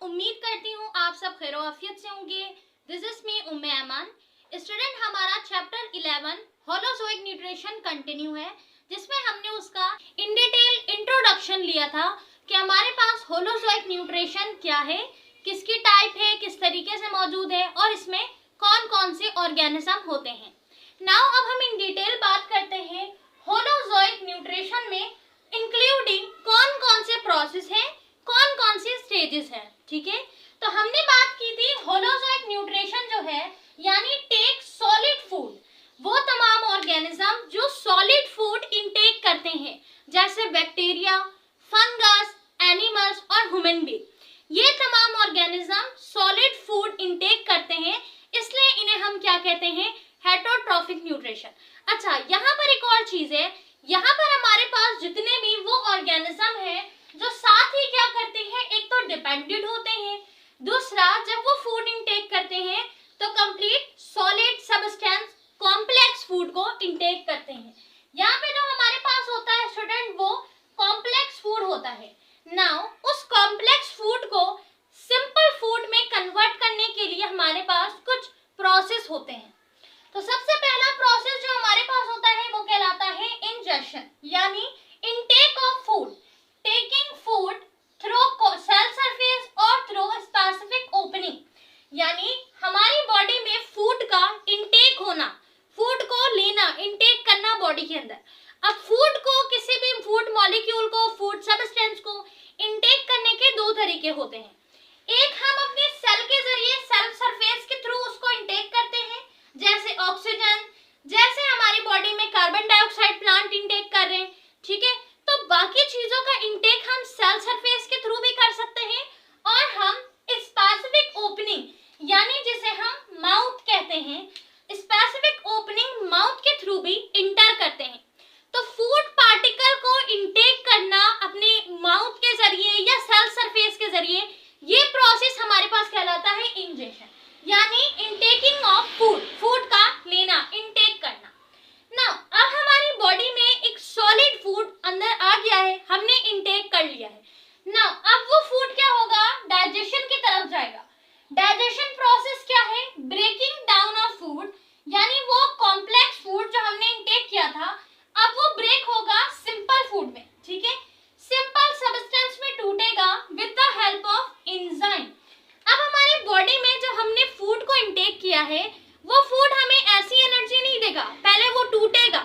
उम्मीद करती हूँ आप सब खैर-ओ-आफियत से होंगे। This is me Umme ऐमान। Student, हमारा चैप्टर 11 होलोजोइक न्यूट्रिशन कंटिन्यू है, जिसमें हमने उसका इन डिटेल इंट्रोडक्शन लिया था कि हमारे पास होलोजोइक न्यूट्रिशन क्या है, किसकी टाइप है, किस तरीके से मौजूद है और इसमें कौन कौन से ऑर्गेनिज्म होते हैं। नाउ अब हम इन डिटेल बात करते हैं होलोजोइक न्यूट्रिशन में इंक्लूडिंग कौन कौन से प्रोसेस हैं, कौन कौन सी स्टेजेस हैं। ठीक है, तो हमने बात की थी होलोजोइक न्यूट्रिशन जो है यानी टेक सॉलिड फूड, वो तमाम ऑर्गेनिज्म जो सॉलिड फूड इनटेक करते हैं जैसे बैक्टीरिया, फंगस, एनिमल्स और ह्यूमन बीइंग, ये तमाम ऑर्गेनिज्म सॉलिड फूड इनटेक करते हैं, इसलिए इन्हें हम क्या कहते हैं, हेटरोट्रॉफिक न्यूट्रिशन। अच्छा, यहाँ पर एक और चीज है, यहाँ पर हमारे पास जितने भी वो ऑर्गेनिज्म है जो साथ ही क्या करते हैं, एक तो डिपेंडेंट होते हैं, दूसरा जब वो फूड इनटेक करते हैं तो complete solid substance complex food को इनटेक करते हैं। यहाँ पे जो हमारे पास होता है स्टूडेंट, वो कॉम्प्लेक्स फूड होता है। नाउ उस कॉम्प्लेक्स फूड को सिंपल फूड में कन्वर्ट करने के लिए हमारे पास कुछ प्रोसेस होते हैं। तो सबसे पहला प्रोसेस जो हमारे पास होता है वो कहलाता है इंजेक्शन, यानी intake of food, taking food through cell surface और थ्रू स्पेसिफिक ओपनिंग, यानी हमारी बॉडी में फूड का इनटेक होना, फूड को लेना, इनटेक करना बॉडी के अंदर। अब फूड को, किसी भी फूड मॉलिक्यूल को, फूड सब्सटेंस को इनटेक करने के दो तरीके होते हैं। एक, हम अपने सेल के जरिए सेल सरफेस के थ्रू उसको इनटेक करते हैं, जैसे ऑक्सीजन, जैसे हमारी बॉडी में कार्बन डाइऑक्साइड प्लांट इनटेक कर रहे हैं। ठीक है, तो बाकी चीजों का इनटेक हम सेल सरफेस के थ्रू भी कर सकते हैं और हम स्पेसिफिक ओपनिंग, यानी जिसे हम माउथ कहते हैं, स्पेसिफिक ओपनिंग माउथ के थ्रू भी इंटर करते हैं। तो फूड पार्टिकल को इनटेक करना अपने माउथ के जरिए या सेल सरफेस के जरिए, ये प्रोसेस हमारे पास कहलाता है इंजेक्शन, यानी इनटेकिंग ऑफ फूड, फूड का लेना, इनटेक करना। नाउ अब हमारी बॉडी में एक सॉलिड फूड अंदर आ गया है, हमने इनटेक कर लिया है। नाउ अब वो फूड क्या होगा, डाइजेशन की तरफ जाएगा। डाइजेशन प्रोसेस क्या है, ब्रेकिंग डाउन ऑफ फूड, यानी वो कॉम्प्लेक्स फूड जो हमने इनटेक किया था अब वो ब्रेक होगा सिंपल फूड में। ठीक है, सिंपल सब्सटेंस में टूटेगा with the help of enzyme. अब हमारी बॉडी में जो हमने फूड को इनटेक किया है वो फूड हमें ऐसी एनर्जी नहीं देगा, पहले वो टूटेगा,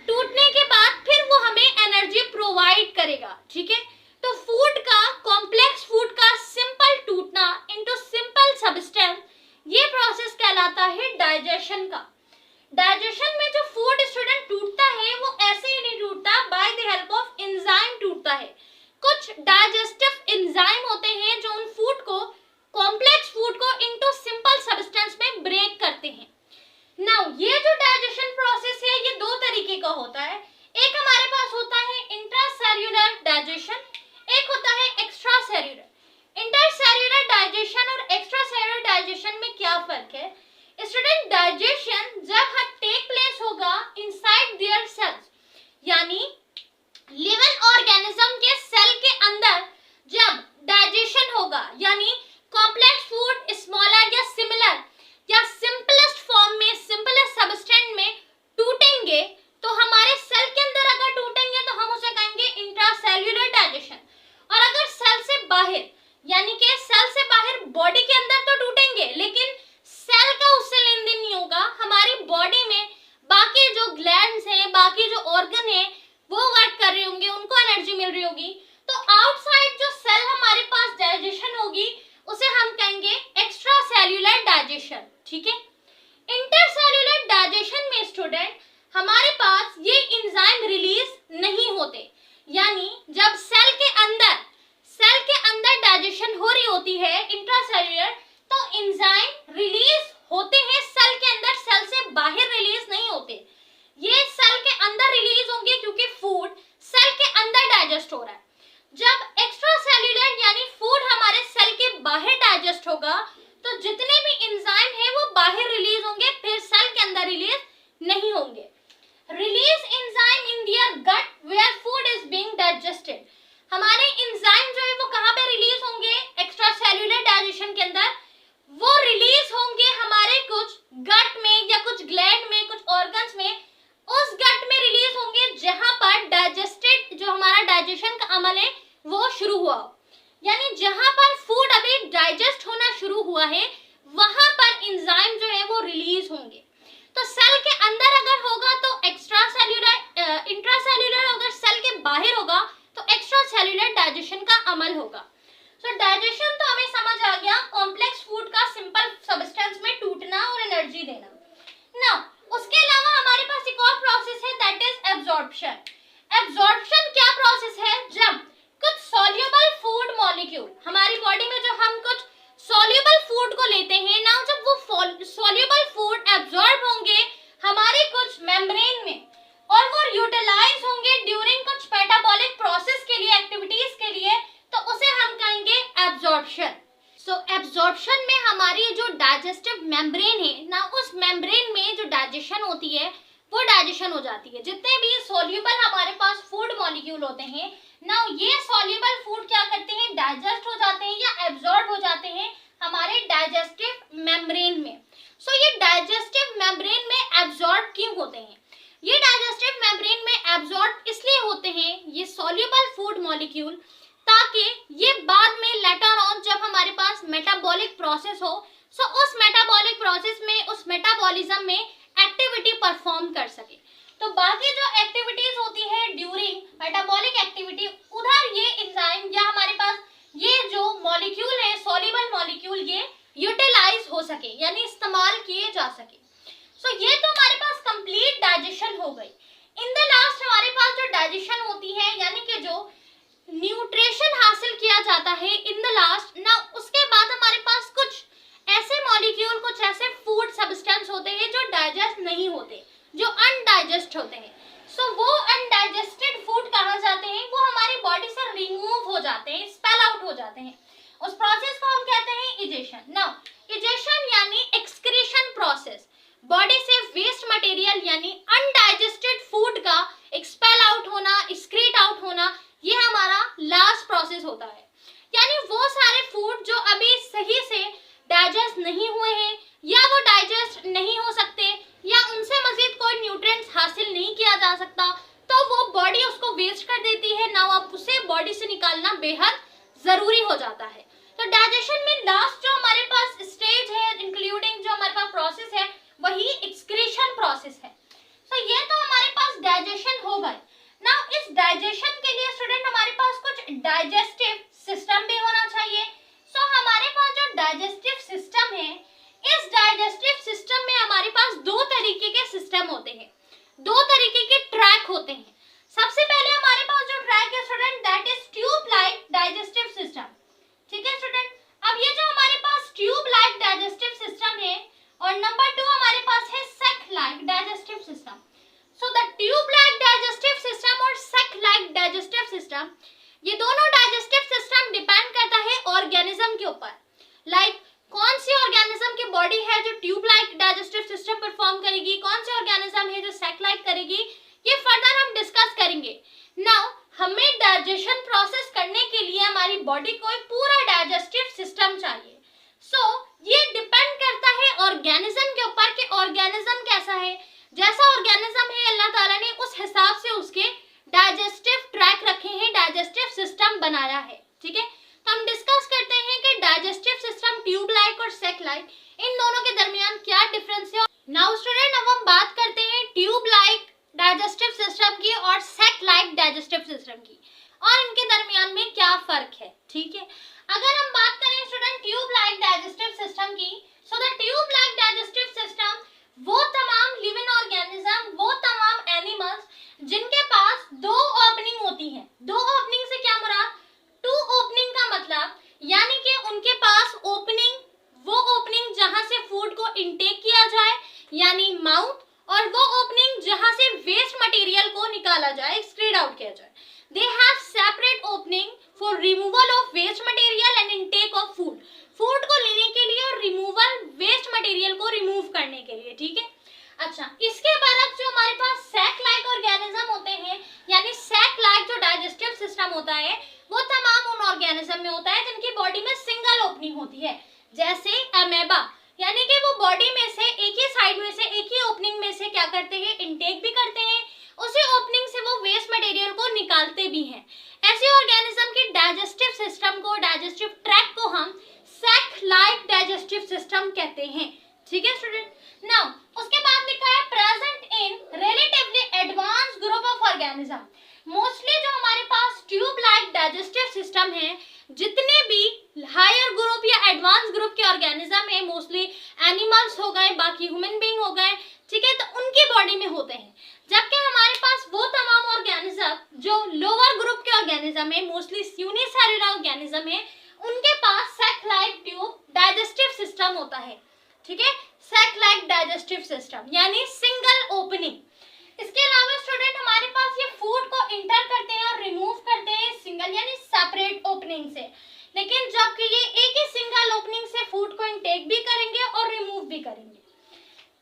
टूटने के बाद फिर वो हमें एनर्जी प्रोवाइड करेगा। ठीक है, तो फूड का, कॉम्प्लेक्स फूड का सिंपल टूटना इनटू सिंपल सब्सटेंस, ये प्रोसेस कहलाता है डाइजेशन का। डाइजेशन में जो फूड स्टूडेंट टूटता है वो ऐसे ही नहीं टूटता, by the help of enzyme टूटता है। कुछ डाइजेस्टिव एंजाइम होते हैं जो उन फूड को, कॉम्प्लेक्स फूड को इनटू सिंपल सब्सटेंस में ब्रेक करते हैं। नाउ ये जो डाइजेशन प्रोसेस है ये दो तरीके का होता है। एक हमारे पास होता है इंट्रासेल्युलर डाइजेशन, एक होता है एक्स्ट्रा सेल्युलर। इंटरसेल्युलर डाइजेशन और एक्स्ट्रा सेल्युलर डाइजेशन में क्या फर्क है स्टूडेंट? डाइजेशन जब टेक प्लेस होगा इनसाइड देयर सेल्स, यानी लिविंग ऑर्गेनिज्म के सेल के अंदर जब डाइजेशन होगा, यानी कॉम्प्लेक्स फूड स्मॉलर या सिमिलर या सिंपलेस्ट फॉर्म में, सिंपलेस्ट सब्सटेंस में टूटेंगे, तो हमारे सेल के अंदर अगर टूटेंगे तो हम उसे कहेंगे इंट्रासेल्युलर डाइजेशन। और अगर सेल से बाहर, यानी कि सेल से बाहर बॉडी के अंदर तो टूटेंगे लेकिन सेल का उससे लेन देन नहीं होगा, हमारी बॉडी में बाकी जो ग्लैंड्स हैं, बाकी जो ऑर्गन है वो वर्क कर रहे होंगे, उनको एनर्जी मिल रही होगी, तो आउटसाइड जो सेल हमारे पास डाइजेशन होगी उसे हम कहेंगे एक्स्ट्रा सेल्युलर डाइजेशन। ठीक है, इंटरसेल्युलर डाइजेशन में स्टूडेंट हमारे पास ये एंजाइम रिलीज नहीं होते, यानी जब सेल के अंदर डाइजेशन हो रही होती है इंट्रासेल्युलर, तो एंजाइम रिलीज होते हैं सेल के अंदर, सेल से बाहर रिलीज नहीं होते। ये सेल के अंदर रिलीज होंगे क्योंकि फूड सेल के अंदर डाइजेस्ट हो रहा है। जब एक्स्ट्रा सेल्युलर यानी फूड हमारे सेल के बाहर डाइजेस्ट होगा तो जितने भी एंजाइम है वो बाहर रिलीज होंगे, फिर सेल के अंदर रिलीज नहीं होंगे। Release enzyme in their gut where food is being digested, हमारे एंजाइम जो है वो कहाँ पे रिलीज होंगे, एक्स्ट्रा सेल्युलर यानी जहां पर फूड अभी डाइजेस्ट होना शुरू हुआ है वहां पर एंजाइम जो है वो रिलीज होंगे। तो सेल के अंदर अगर होगा तो एक्स्ट्रा सेल्यूलर, इंट्रा सेल्यूलर, अगर सेल के बाहर होगा तो एक्स्ट्रा सेल्यूलर डाइजेशन का अमल होगा। सो डाइजेशन तो हमें समझ आ गया, कॉम्प्लेक्स फूड का सिंपल सब्सटेंस में टूटना और एनर्जी देना। नाउ उसके अलावा हमारे पास एक और प्रोसेस है, दैट इज एब्जॉर्प्शन। एब्जॉर्प्शन क्या प्रोसेस है? जब कुछ सॉल्युबल फूड मॉलिक्यूल हमारी बॉडी में, जो हम कुछ सॉल्युबल फूड को लेते हैं ना, जब वो सॉल्युबल फूड एब्जॉर्ब होंगे हमारे कुछ मेम्ब्रेन में और वो यूटिलाइज होंगे ड्यूरिंग कुछ मेटाबॉलिक प्रोसेस के लिए, एक्टिविटीज के लिए, तो उसे हम कहेंगे एब्जॉर्प्शन। सो एब्जॉर्प्शन में हमारी जो डाइजेस्टिव मेम्ब्रेन है ना, उस मेम्ब्रेन में जो डाइजेशन होती है वो डाइजेशन हो जाती है। जितने भी सॉल्युबल हमारे पास फूड मॉलिक्यूल होते हैं ना, ये सॉल्युबल फूड क्या करते हैं? डाइजेस्ट हो जाते हैं या एब्जॉर्ब हो जाते हैं हमारे डाइजेस्टिव मेम्ब्रेन में। सो ये डाइजेस्टिव मेम्ब्रेन में एब्जॉर्ब क्यों होते हैं? ये डाइजेस्टिव मेम्ब्रेन में एब्जॉर्ब इसलिए होते हैं ये सॉल्युबल फूड मॉलिक्यूल, ताकि ये बाद में लेटर ऑन जब हमारे पास मेटाबॉलिक प्रोसेस हो, सो उस मेटाबॉलिक प्रोसेस में, उस मेटाबॉलिज्म में एक्टिविटी परफॉर्म कर सके। तो बाकी जो एक्टिविटीज होती है ड्यूरिंग मेटाबॉलिक एक्टिविटी, उधर ये एंजाइम या हमारे पास ये जो मॉलिक्यूल है, सॉल्युबल मॉलिक्यूल, ये यूटिलाइज हो सके, यानी इस्तेमाल किए जा सके। सो ये तो हमारे पास कंप्लीट डाइजेशन हो गई। इन द लास्ट हमारे पास जो डाइजेशन होती है, यानी कि जो न्यूट्रिशन हासिल किया जाता है इन द लास्ट ना, उसके बाद हमारे पास कुछ ऐसे मॉलिक्यूल, कुछ ऐसे फूड सब्सटेंस होते हैं जो डाइजेस्ट नहीं होते, जो अनडाइजेस्ट होते हैं। सो वो अनडाइजेस्टेड फूड कहाँ जाते हैं? वो हमारी बॉडी से रिमूव हो जाते हैं, स्पेल आउट हो जाते हैं। उस प्रोसेस को हम कहते हैं इजेशन। नाउ इजेशन यानी एक्सक्रीशन प्रोसेस, बॉडी से वेस्ट मटेरियल यानी अनडाइजेस्टेड फूड का एक्सपेल आउट होना, एक्सक्रीट आउट होना, ये हमारा लास्ट प्रोसेस होता है। यानी वो सारे फूड जो अभी सही से डाइजेस्ट नहीं हुए हैं या वो डाइजेस्ट नहीं हो सकते या उनसे मजीद कोई न्यूट्रिएंट्स हासिल नहीं किया जा सकता, तो वो बॉडी उसको वेस्ट कर देती है ना, अब उसे बॉडी से निकालना बेहद जरूरी हो जाता है। तो डाइजेशन में लास्ट जो हमारे पास स्टेज है, इंक्लूडिंग जो हमारे पास प्रोसेस है, वही एक्सक्रीशन प्रोसेस है। तो ये तो हमारे पास डाइजेशन हो गए। नाउ इस डाइजेशन के लिए स्टूडेंट हमारे पास कुछ डाइजेस्टिव सिस्टम भी होना चाहिए। सो हमारे पास जो डाइजेस्टिव सिस्टम है, इस डाइजेस्टिव सिस्टम में हमारे पास दो तरीके के सिस्टम होते हैं, दो तरीके के ट्रैक होते हैं। सबसे पहले हमारे पास जो ट्रैक है student, that is tube like digestive system. ठीक है स्टूडेंट, अब ये जो हमारे पास ट्यूब लाइक डाइजेस्टिव सिस्टम है, और नंबर 2 हमारे पास है sac like digestive system. So the tube like digestive system और सैक लाइक डाइजेस्टिव सिस्टम, ये दोनों डाइजेस्टिव सिस्टम डिपेंड करता है ऑर्गेनिज्म के ऊपर। लाइक कौन सी ऑर्गेनिज्म की बॉडी है जो tube like digestive system perform करेगी, कौन सी ऑर्गेनिज्म है जो सैक लाइक करेगी, ये फर्दर हम डिस्कस करेंगे। नाउ हमें डाइजेशन प्रोसेस करने के लिए हमारी बॉडी को एक पूरा डाइजेस्टिव सिस्टम चाहिए। सो ये डिपेंड करता है ऑर्गेनिज्म के ऊपर कि ऑर्गेनिज्म कैसा है। जैसा ऑर्गेनिज्म है अल्लाह ताला ने उस हिसाब से उसके डाइजेस्टिव ट्रैक रखे हैं, डाइजेस्टिव सिस्टम बनाया है। ठीक है, तो हम डिस्कस करते हैं कि डाइजेस्टिव सिस्टम ट्यूब लाइक और सैक लाइक, इन दोनों के दरमियान क्या डिफरेंस है। नाउ स्टूडेंट, अब हम बात करते हैं ट्यूब लाइक डाइजेस्टिव सिस्टम की और सैक लाइक डाइजेस्टिव सिस्टम की, और इनके दरमियान में क्या फर्क है। ठीक है, अगर हम बात करें student tube like digestive system की, so the tube like digestive system वो तमाम लिविंग ऑर्गेनिज्म, वो तमाम एनिमल्स जिनके पास दो ओपनिंग होती है। दो ओपनिंग से क्या मुराद? टू ओपनिंग का मतलब यानी कि उनके पास ओपनिंग, वो ओपनिंग जहां से फूड को इनटेक किया जाए यानी माउथ, और वो ओपनिंग जहां से वेस्ट मटेरियल को निकाला जाए, एक्सक्रीट आउट किया जाए। They have separate opening for removal of waste material and intake of food, food को लेने के लिए और रिमूवल वेस्ट मटेरियल को रिमूव करने के लिए। ठीक है, अच्छा, इसके बाद जो हमारे पास सैक लाइक ऑर्गेनिज्म होते हैं, यानी सैक लाइक जो डाइजेस्टिव सिस्टम होता है, वो तमाम उन ऑर्गेनिज्म में होता है जिनकी बॉडी में सिंगल ओपनिंग होती है, जैसे अमेबा, यानी कि वो बॉडी में से एक ही साइड में से, एक ही ओपनिंग में से क्या करते हैं, इनटेक भी करते हैं, उसी ओपनिंग से वो वेस्ट मटेरियल को निकालते भी हैं। ऐसे ऑर्गेनिज्म की डाइजेस्टिव सिस्टम को, डाइजेस्टिव ऑर्गेनिज्म है, मोस्टली एनिमल्स हो गए, बाकी ह्यूमन बीइंग हो गए, ठीक है, तो उनकी बॉडी में होते हैं। जबकि हमारे पास वो तमाम ऑर्गेनिज्म जो लोअर ग्रुप के ऑर्गेनिज्म है, मोस्टली यूनिसेलुलर ऑर्गेनिज्म है, उनके पास sac like tube digestive system होता है, ठीक है, सैक लाइक डाइजेस्टिव सिस्टम यानी सिंगल ओपनिंग। इसके अलावा स्टूडेंट हमारे पास ये फूड को इंटर करते हैं और रिमूव करते हैं सिंगल यानी सेपरेट ओपनिंग से, लेकिन जबकि ये एक ही सिंगल ओपनिंग से फूड को इंटेक भी करेंगे और रिमूव भी करेंगे।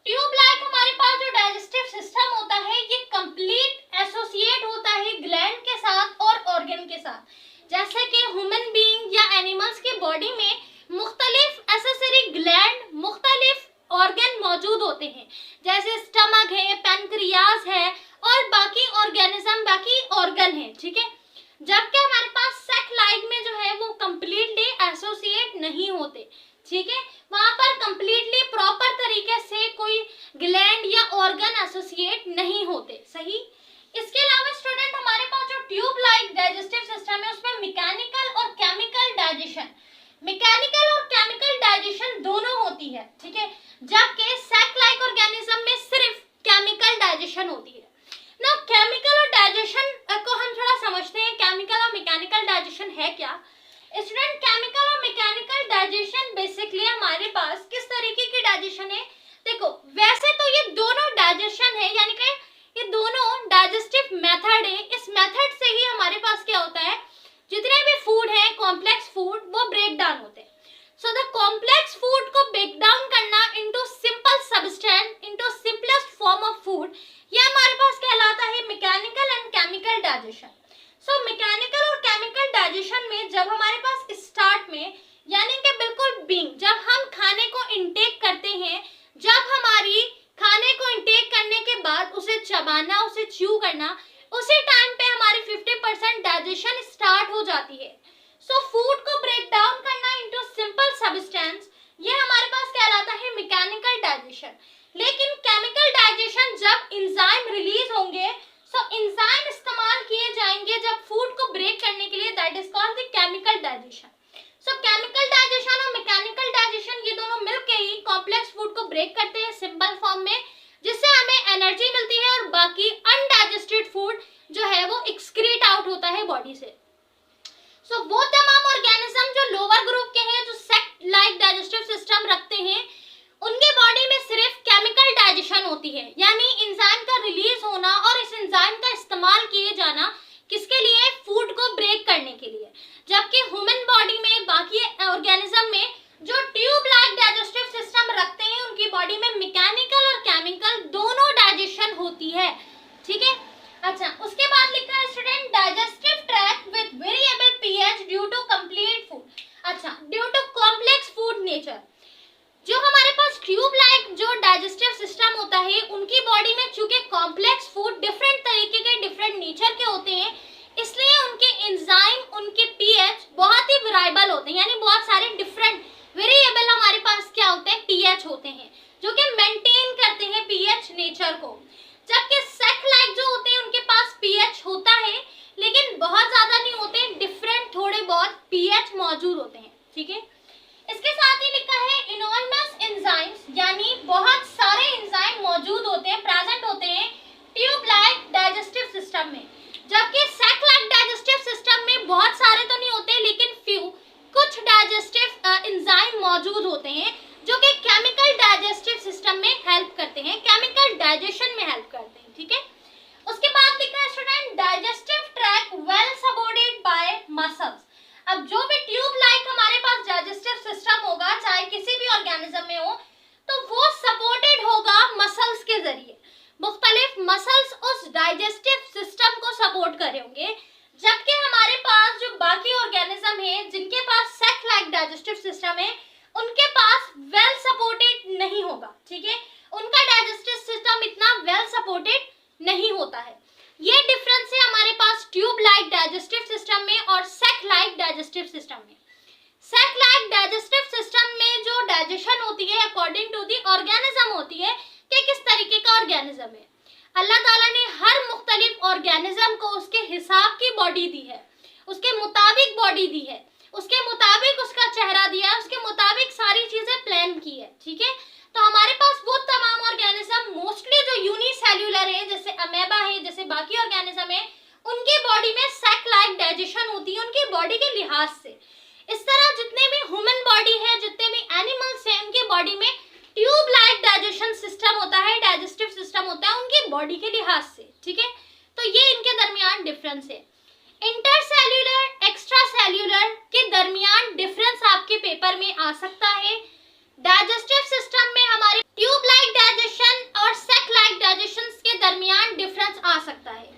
ट्यूब लाइक हमारे पास जो डाइजेस्टिव सिस्टम होता है ये कंप्लीट एसोसिएट होता है ग्लैंड के साथ और ऑर्गन के साथ। जैसे कि ह्यूमन बीइंग या एनिमल्स की बॉडी में मुख्तलिफ एसेसरी ग्लैंड, मुख्तलिफ ऑर्गन मौजूद होते हैं, जैसे स्टमक है, पैनक्रियाज है और बाकी ऑर्गेनिज्म, बाकी ऑर्गन है, ठीक है। जबकि हमारे पास सैक लाइक में जो है वो कंप्लीटली एसोसिएट नहीं होते, ठीक है, वहां पर कंप्लीटली प्रॉपर तरीके से कोई ग्लैंड या ऑर्गन एसोसिएट नहीं होते, सही। इसके अलावा स्टूडेंट हमारे पास जो ट्यूब लाइक डाइजेस्टिव सिस्टम है उसमें मैकेनिकल और केमिकल डाइजेशन, मैकेनिकल और केमिकल डाइजेशन दोनों होती है, ठीक है, जबकि सैक लाइक ऑर्गेनिज्म में सिर्फ केमिकल डाइजेशन होती है। ना केमिकल और डाइजेशन को हम थोड़ा समझते हैं, केमिकल और मैकेनिकल डाइजेशन है क्या। स्टूडेंट केमिकल और मैकेनिकल डाइजेशन बेसिकली हमारे पास किस तरीके की डाइजेशन है, देखो वैसे तो ये दोनों डाइजेशन है, यानी कि ये दोनों डाइजेस्टिव मेथड है। इस मेथड से ही हमारे पास क्या होता है, जितने भी फूड है कॉम्प्लेक्स फूड वो ब्रेक डाउन होते हैं। सो द कॉम्प्लेक्स फूड को ब्रेक डाउन करना into simple substance, into simplest form of food, ये हमारे पास कहलाता है mechanical and chemical digestion. So mechanical और केमिकल डाइजेशन में जब हमारे पास स्टार्ट में यानी कि बिल्कुल बीइंग, जब हम खाने को इंटेक करते हैं, जब हमारी खाने को इंटेक करने के बाद उसे चबाना, उसे च्यू करना, उसी टाइम पे हमारी 50% डाइजेशन स्टार्ट हो जाती है। सो फूड को ब्रेक डाउन करना इनटू सिंपल सब्सटेंस, ये हमारे पास कहलाता है मैकेनिकल डाइजेशन। लेकिन केमिकल डाइजेशन जब एंजाइम रिलीज होंगे, सो एंजाइम इस्तेमाल किए जाएंगे जब फूड को ब्रेक करने के लिए, that is called the chemical digestion. So chemical digestion और मैकेनिकल डाइजेशन ये दोनों मिलकर ही कॉम्प्लेक्स फूड को ब्रेक करते हैं सिंपल फॉर्म में, जिससे हमें एनर्जी मिलती है और बाकी अनडाइजेस्टेड फूड जो है वो एक्सक्रीट आउट होता है बॉडी से। सो वो तमाम ऑर्गेनिज्म जो लोअर ग्रुप के हैं, जो सैक लाइक डाइजेस्टिव सिस्टम रखते हैं, उनके बॉडी में सिर्फ केमिकल डाइजेशन होती है, यानी एंजाइम का रिलीज होना और इस एंजाइम का इस्तेमाल किए जाना किसके लिए, फूड को ब्रेक करने के लिए। जबकि ह्यूमन बॉडी में, बाकी ऑर्गेनिज्म में जो ट्यूब लाइक डाइजेस्टिव सिस्टम रखते हैं, उनकी बॉडी में मैकेनिकल और केमिकल दोनों डाइजेशन होती है, ठीक है। अच्छा, उसके बाद लिखा है student digestive tract with variable pH due to complete food. अच्छा, due to complex food nature, जो हमारे पास ट्यूब लाइक जो डाइजेस्टिव सिस्टम होता है, उनकी बॉडी में चूंकि कॉम्प्लेक्स फूड डिफरेंट तरीके के, डिफरेंट नेचर के होते हैं, इसलिए उनके एंजाइम, उनके पीएच बहुत ही वेरिएबल होते हैं, यानी बहुत सारे डिफरेंट वेरिएबल हमारे पास क्या होते हैं, पीएच होते हैं, जो कि मेंटेन करते हैं पीएच नेचर को। जबकि सैक लाइक जो होते हैं उनके पास पीएच होता है, लेकिन बहुत ज्यादा नहीं होते, डिफरेंट थोड़े बहुत पीएच मौजूद होते हैं, ठीक है। इसके साथ ही लिखा है इनॉर्मस एंजाइम्स, यानी बहुत सारे एंजाइम मौजूद होते हैं, प्रेजेंट होते हैं ट्यूब लाइक डाइजेस्टिव सिस्टम में। जबकि सैक लाइक डाइजेस्टिव सिस्टम में बहुत सारे तो नहीं होते, लेकिन फ्यू कुछ डाइजेस्टिव एंजाइम मौजूद होते हैं जो कि केमिकल डाइजेस्टिव सिस्टम में हेल्प करते हैं, केमिकल डाइजेशन में हेल्प करते हैं, ठीक है। उसके बाद लिखा है student digestive tract well supported by muscles. अब जो भी ट्यूब लाइक हमारे पास डाइजेस्टिव सिस्टम होगा, चाहे किसी भी ऑर्गेनिज्म में हो, तो वो सपोर्टेड होगा मसल्स के जरिए। मुख्तलिफ मसल्स उस डाइजेस्टिव सिस्टम को सपोर्ट करेंगे, जबकि हमारे पास जो बाकी ऑर्गेनिज्म है जिनके पास सैक लाइक डाइजेस्टिव सिस्टम है, उनके पास वेल सपोर्टेड नहीं होगा, ठीक है, उनका डाइजेस्टिव सिस्टम इतना वेल सपोर्टेड नहीं होता है। ये डिफरेंस है हमारे पास ट्यूब लाइक डाइजेस्टिव सिस्टम में और सैक लाइक डाइजेस्टिव सिस्टम में। सैक लाइक डाइजेस्टिव सिस्टम में जो डाइजेशन होती है अकॉर्डिंग टू दी ऑर्गेनिज्म होती है कि किस तरीके का ऑर्गेनिज्म है। अल्लाह ताला ने हर मुख्तलिफ ऑर्गेनिज्म को उसके हिसाब की बॉडी दी है, उसके मुताबिक बॉडी दी है, उसके मुताबिक उसका चेहरा दिया है, उसके मुताबिक सारी चीजें बॉडी के लिहाज से, ठीक है। तो ये इनके दरमियान डिफरेंस है। इंटरसेल्यूलर एक्स्ट्रा सेल्यूलर के दरमियान डिफरेंस आपके पेपर में आ सकता है। डाइजेस्टिव सिस्टम में हमारे ट्यूब लाइक डाइजेशन और सेक लाइक डाइजेशन के दरमियान डिफरेंस आ सकता है।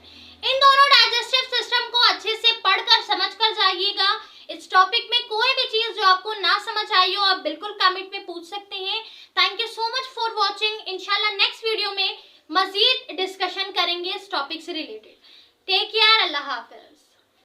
इन दोनों डाइजेस्टिव सिस्टम को अच्छे से पढ़कर समझ कर जाइएगा। इस टॉपिक में कोई भी चीज जो आपको ना समझ आई हो आप बिल्कुल कमेंट में पूछ सकते हैं। Thank you so much for watching. इंशाल्लाह नेक्स्ट वीडियो में मजीद डिस्कशन करेंगे इस टॉपिक से रिलेटेड। टेक केयर, अल्लाह हाफिज।